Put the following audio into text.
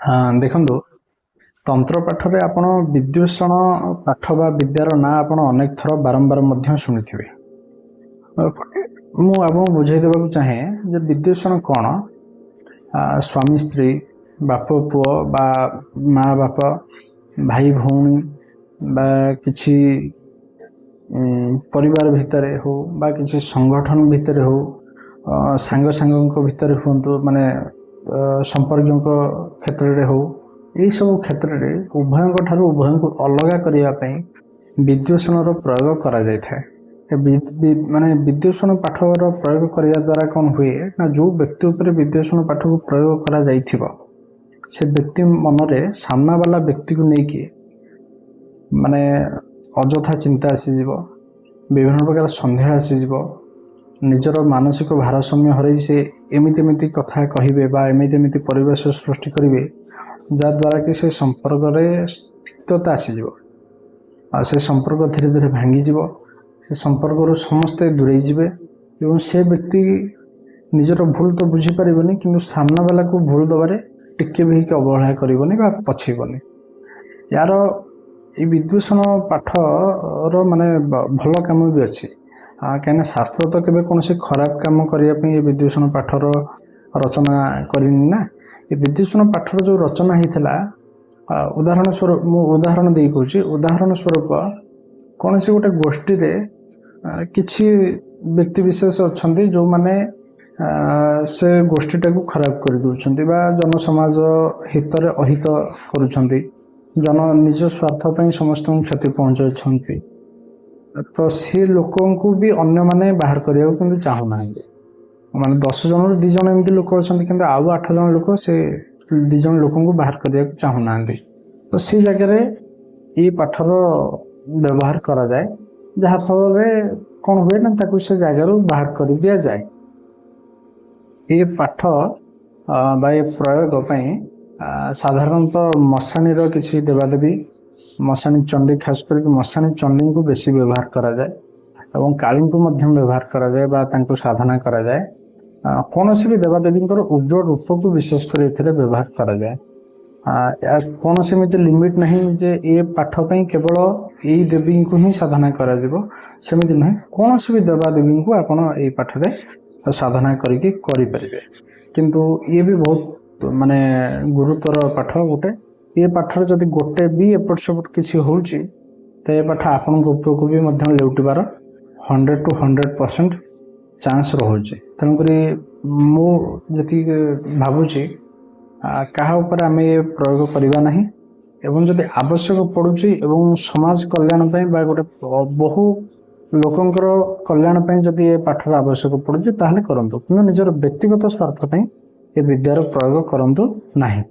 हाँ देखंतु तंत्र पाठरे आपण विद्वेषण पाठ बा विद्यार ना आपण अनेक थर बारंबार मध्य शुणिथिबे। मु आपन बुझाई देबाकू चाहे जे विद्वेषण कोन स्वामी स्त्री बाप पुओ बा माँ बाप भाई भौणी बा किछि परिवार भितर हो बा किछि संगठन भितर हो सांग सांगों भितर हुंतु माने संपर्कों क्षेत्र रे हो यही सब क्षेत्र रे उभयों ठारू उभयों को अलगा करिया पई विद्वेषण रो प्रयोग करा जाय थाए। माने विद्वेषण पाठ रो प्रयोग करिया द्वारा कौन हुए ना जो व्यक्ति ऊपर विद्वेषण पाठ को प्रयोग करा जाइथिबो से व्यक्ति मन रे सामना वाला व्यक्ति को लेके माने अजथा चिंता आसी जीवो, विभिन्न प्रकार संदेह आसी जीवो, निजर मानसिक भारसाम्य हरई से एमिति कथा कहिबे बा एमिति परिवेश सृष्टि करिवे जा द्वारा कि से संपर्क रे तिक्तता आसी जीवो आ से संपर्क धीरे धीरे भांगी जीवो, से संपर्क रो समस्त दूरे जीवे एवं से व्यक्ति निजर भूल तो बुझी परिबनी किंतु सामना वाला को भूल दबारे टिके भी के अवहेला करिबनी बा पछेबनी। यार ये विद्वेषण पाठ रो माने भल काम भी अच्छी कहीं शास्त्र तो केबे कौन से खराब काम करने विद्वेषण पाठर रचना करनी ना। ये विद्वेषण पाठर जो रचना होता उदाहरण स्वरूप मु उदाहरण दे कहूँ उदाहरण स्वरूप कौन से गोटे गोष्ठी रे किछि व्यक्ति विशेष अच्छा जो माने से गोष्ठीटा को खराब कर दउछंती बा जन समाज हित रे अहित करूछंती, जन निज स्वार्थ पर समस्त क्षति पहुंचाई तो सी लोकों को भी अन्य माने बाहर करिया किंतु चाहू ना माने 10 जन रु 2 जन एमती लोक अच्छा किंतु आउ 8 जन लोक से 2 जन लोकों को बाहर करिया चाहू ना तो सी जगह ये पाठर व्यवहार करा जाए जहाँ फल कौन हुए ना ताकू से जगह रू बाहर कर दिया जाए। ये पाठ बा ये प्रयोग पई साधारणतः मशाणी रो किसी देवादेवी मशाणी चंडी खास करके मशाणी चंडी को बेसी व्यवहार करा जाए एवं काली को मध्यम व्यवहार करा जाए बा तांको साधना करा जाए। कौन सी भी देवादेवी उज्जवल रूप को विशेष कर एथिरे व्यवहार करा जाए। कौन सी मिति लिमिट नहीं जे ये पाठ पई केवल यही देवी को ही साधना करा जिवो सेमिति नहीं, कौन सी भी देवादेवी को आपण ए पाठ रे साधना करके करि परिबे। किंतु ये भी बहुत माने गुरुतर पाठ गोटे ये पाठ जदि गोटे भी एपट सेपट किसी होउची तो ये पाठ आपन ऊपर को भी मध्यम लेउटिबार 100 to 100% चांस रहुची। तेणु करी मु जति भाबुची कहा ऊपर आमे ये प्रयोग करिवा नहीं एवं जदि आवश्यक पड़ुची एवं समाज कल्याण पई बा गोटे बहु लोकंकर कल्याण पई जदि ये पाठर आवश्यक पड़ुची ताहले करंतु, किंतु निजर व्यक्तिगत स्वार्थ पई ये विद्यार प्रयोग करंतु नहीं।